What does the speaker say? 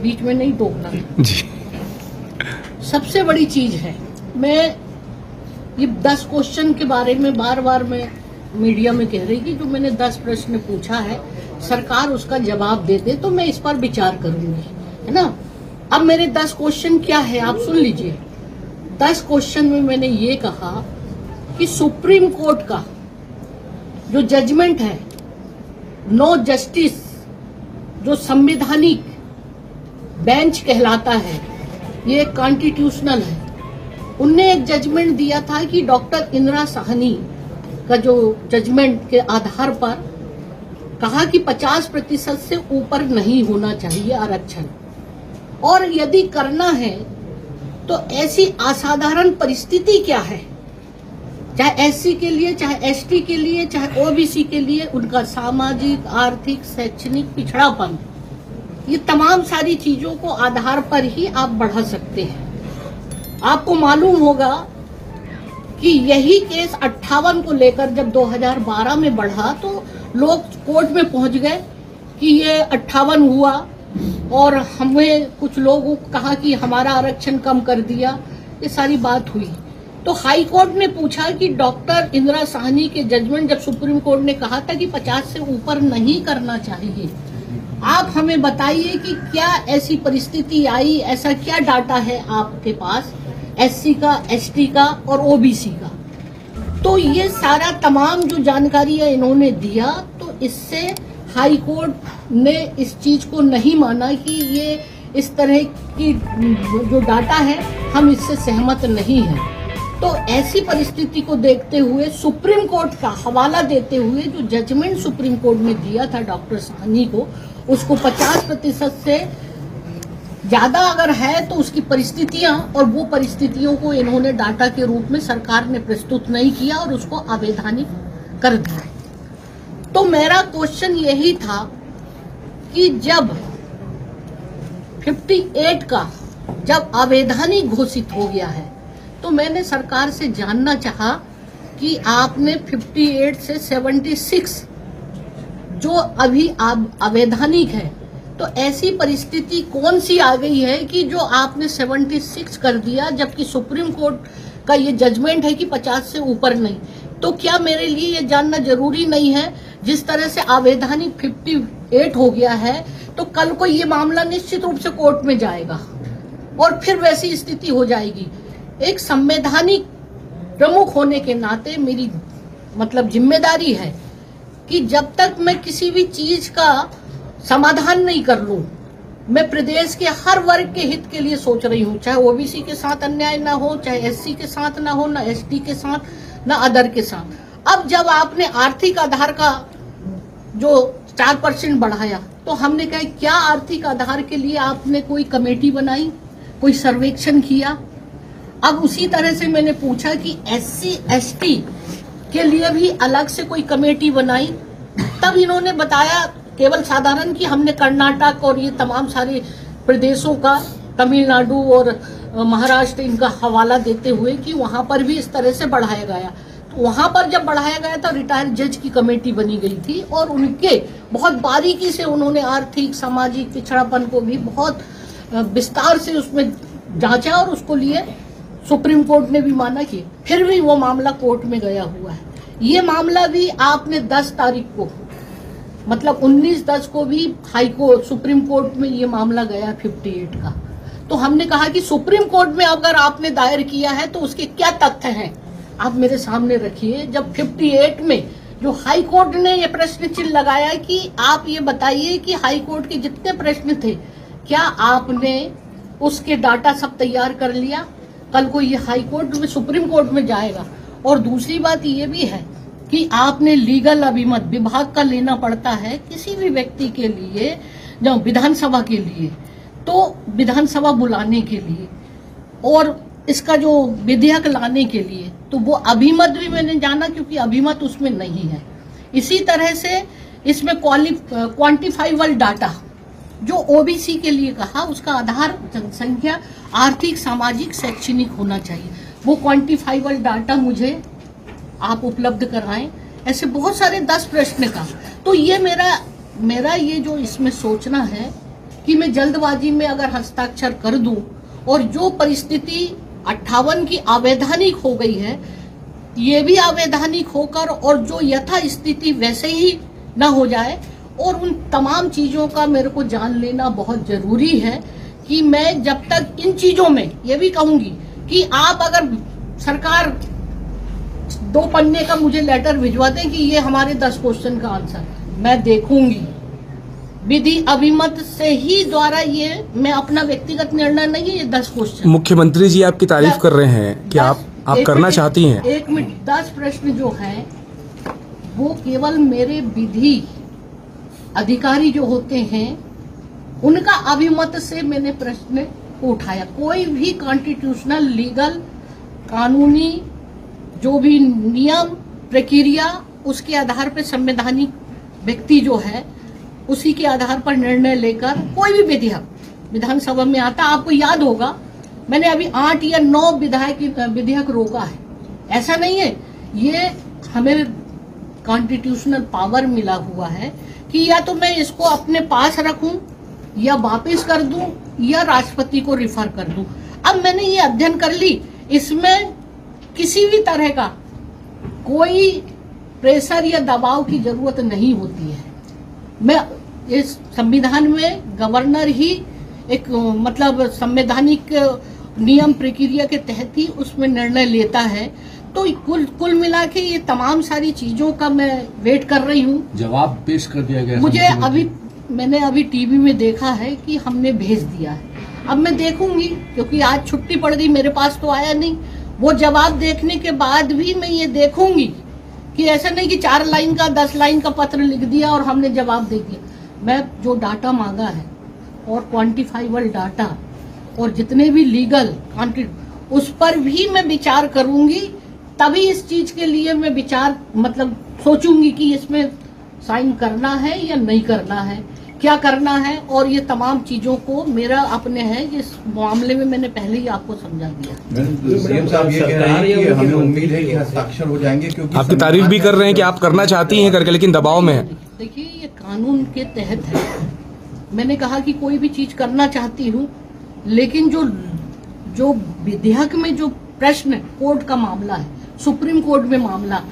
बीच में नहीं टोकना जी। सबसे बड़ी चीज है। मैं ये 10 क्वेश्चन के बारे में बार बार मैं मीडिया में कह रही कि जो मैंने 10 प्रश्न पूछा है सरकार उसका जवाब दे दे तो मैं इस पर विचार करूंगी, है ना। अब मेरे 10 क्वेश्चन क्या है आप सुन लीजिए। 10 क्वेश्चन में मैंने ये कहा कि सुप्रीम कोर्ट का जो जजमेंट है, नो जस्टिस जो संवैधानिक बेंच कहलाता है, ये कॉन्स्टिट्यूशनल है। उनने एक जजमेंट दिया था कि डॉक्टर इंदिरा साहनी का जो जजमेंट के आधार पर कहा कि 50% से ऊपर नहीं होना चाहिए आरक्षण, और यदि करना है तो ऐसी असाधारण परिस्थिति क्या है, चाहे एससी के लिए, चाहे एसटी के लिए, चाहे ओबीसी के लिए, उनका सामाजिक, आर्थिक, शैक्षणिक पिछड़ापन, ये तमाम सारी चीजों को आधार पर ही आप बढ़ा सकते हैं। आपको मालूम होगा कि यही केस 58 को लेकर जब 2012 में बढ़ा तो लोग कोर्ट में पहुंच गए कि ये 58 हुआ और हमें कुछ लोगों को कहा कि हमारा आरक्षण कम कर दिया, ये सारी बात हुई। तो हाई कोर्ट ने पूछा कि डॉक्टर इंदिरा साहनी के जजमेंट जब सुप्रीम कोर्ट ने कहा था कि 50 से ऊपर नहीं करना चाहिए, आप हमें बताइए कि क्या ऐसी परिस्थिति आई, ऐसा क्या डाटा है आपके पास एससी का, एसटी का और ओबीसी का। तो ये सारा तमाम जो जानकारी है इन्होंने दिया, तो इससे हाई कोर्ट ने इस चीज को नहीं माना कि ये इस तरह की जो डाटा है हम इससे सहमत नहीं हैं। तो ऐसी परिस्थिति को देखते हुए सुप्रीम कोर्ट का हवाला देते हुए जो जजमेंट सुप्रीम कोर्ट ने दिया था डॉक्टर साहनी को, उसको 50% से ज्यादा अगर है तो उसकी परिस्थितियां, और वो परिस्थितियों को इन्होंने डाटा के रूप में सरकार ने प्रस्तुत नहीं किया और उसको अवैधानिक कर दिया। तो मेरा क्वेश्चन यही था कि जब 58 का जब अवैधानिक घोषित हो गया है तो मैंने सरकार से जानना चाहा कि आपने 58 से 76 जो अभी अवैधानिक है, तो ऐसी परिस्थिति कौन सी आ गई है कि जो आपने 76 कर दिया, जबकि सुप्रीम कोर्ट का ये जजमेंट है कि 50 से ऊपर नहीं। तो क्या मेरे लिए ये जानना जरूरी नहीं है, जिस तरह से अवैधानिक 58 हो गया है तो कल को ये मामला निश्चित रूप से कोर्ट में जाएगा और फिर वैसी स्थिति हो जाएगी। एक संवैधानिक प्रमुख होने के नाते मेरी जिम्मेदारी है कि जब तक मैं किसी भी चीज का समाधान नहीं कर लूं, मैं प्रदेश के हर वर्ग के हित के लिए सोच रही हूं, चाहे ओबीसी के साथ अन्याय ना हो, चाहे एससी के साथ ना हो, ना एसटी के साथ, ना अदर के साथ। अब जब आपने आर्थिक आधार का जो 4% बढ़ाया तो हमने कहा क्या आर्थिक आधार के लिए आपने कोई कमेटी बनाई, कोई सर्वेक्षण किया? अब उसी तरह से मैंने पूछा कि एससी एसटी के लिए भी अलग से कोई कमेटी बनाई, तब इन्होंने बताया केवल साधारण कि हमने कर्नाटक और ये तमाम सारे प्रदेशों का, तमिलनाडु और महाराष्ट्र, इनका हवाला देते हुए कि वहां पर भी इस तरह से बढ़ाया गया। तो वहां पर जब बढ़ाया गया तो रिटायर्ड जज की कमेटी बनी गई थी और उनके बहुत बारीकी से उन्होंने आर्थिक सामाजिक पिछड़ापन को भी बहुत विस्तार से उसमें जांचा और उसको लिए सुप्रीम कोर्ट ने भी माना कि फिर भी वो मामला कोर्ट में गया हुआ है। ये मामला भी आपने 10 तारीख को 19/10 को भी हाई कोर्ट सुप्रीम कोर्ट में ये मामला गया 58 का। तो हमने कहा कि सुप्रीम कोर्ट में अगर आपने दायर किया है तो उसके क्या तथ्य हैं आप मेरे सामने रखिए। जब 58 में जो हाई कोर्ट ने ये प्रश्न चिन्ह लगाया कि आप ये बताइए कि हाई कोर्ट के जितने प्रश्न थे क्या आपने उसके डाटा सब तैयार कर लिया, कल को ये हाई कोर्ट में सुप्रीम कोर्ट में जाएगा। और दूसरी बात ये भी है कि आपने लीगल अभिमत विभाग का लेना पड़ता है किसी भी व्यक्ति के लिए, जब विधानसभा के लिए, तो विधानसभा बुलाने के लिए और इसका जो विधेयक लाने के लिए, तो वो अभिमत भी मैंने जाना क्योंकि अभिमत उसमें नहीं है। इसी तरह से इसमें क्वांटिफाइबल डाटा जो ओबीसी के लिए कहा, उसका आधार जनसंख्या, आर्थिक, सामाजिक, शैक्षणिक होना चाहिए। वो क्वांटिफाइबल डाटा मुझे आप उपलब्ध कराएं। ऐसे बहुत सारे 10 प्रश्न का। तो ये मेरा ये जो इसमें सोचना है कि मैं जल्दबाजी में अगर हस्ताक्षर कर दूं और जो परिस्थिति 58 की अवैधानिक हो गई है, ये भी अवैधानिक होकर और जो यथा स्थिति वैसे ही न हो जाए, और उन तमाम चीजों का मेरे को जान लेना बहुत जरूरी है कि मैं जब तक इन चीजों में ये भी कहूंगी कि आप अगर सरकार 2 पन्ने का मुझे लेटर भिजवा दें कि ये हमारे 10 क्वेश्चन का आंसर, मैं देखूंगी विधि अभिमत से ही द्वारा, ये मैं अपना व्यक्तिगत निर्णय नहीं है, ये 10 क्वेश्चन। मुख्यमंत्री जी आपकी तारीफ कर रहे हैं कि आप करना चाहती हैं। 1 मिनट, 10 प्रश्न जो हैं वो केवल मेरे विधि अधिकारी जो होते हैं उनका अभिमत से मैंने प्रश्न को उठाया। कोई भी कॉन्स्टिट्यूशनल लीगल कानूनी जो भी नियम प्रक्रिया, उसके आधार पर संवैधानिक व्यक्ति जो है उसी के आधार पर निर्णय लेकर कोई भी विधेयक विधानसभा में आता। आपको याद होगा मैंने अभी 8 या 9 विधेयक रोका है। ऐसा नहीं है, ये हमें कॉन्स्टिट्यूशनल पावर मिला हुआ है कि या तो मैं इसको अपने पास रखूं या वापस कर दूं या राष्ट्रपति को रिफर कर दूं। अब मैंने ये अध्ययन कर ली, इसमें किसी भी तरह का कोई प्रेशर या दबाव की जरूरत नहीं होती है। मैं इस संविधान में गवर्नर ही एक मतलब संवैधानिक नियम प्रक्रिया के तहत ही उसमें निर्णय लेता है। तो कुल मिला के ये तमाम सारी चीजों का मैं वेट कर रही हूँ। जवाब पेश कर दिया गया मुझे। मैंने अभी टीवी में देखा है कि हमने भेज दिया है। अब मैं देखूंगी, क्योंकि आज छुट्टी पड़ गई, मेरे पास तो आया नहीं। वो जवाब देखने के बाद भी मैं ये देखूंगी कि ऐसा नहीं कि 4 लाइन का 10 लाइन का पत्र लिख दिया और हमने जवाब दे दिया। मैं जो डाटा मांगा है और क्वांटिफाइबल डाटा और जितने भी लीगल उस पर भी मैं विचार करूंगी, तभी इस चीज के लिए मैं विचार मतलब सोचूंगी कि इसमें साइन करना है या नहीं करना है, क्या करना है। और ये तमाम चीजों को मेरा अपने है, इस मामले में मैंने पहले ही आपको समझा दिया। सीएम साहब ये कह रहे हैं कि हमें उम्मीद है कि हस्ताक्षर हो जाएंगे, क्योंकि आपकी तारीफ भी कर रहे हैं कि आप करना चाहती हैं करके, लेकिन दबाव में है। देखिए, ये कानून के तहत है। मैंने कहा कि कोई भी चीज करना चाहती हूँ, लेकिन जो विधेयक में जो प्रश्न कोर्ट का मामला है, सुप्रीम कोर्ट में मामला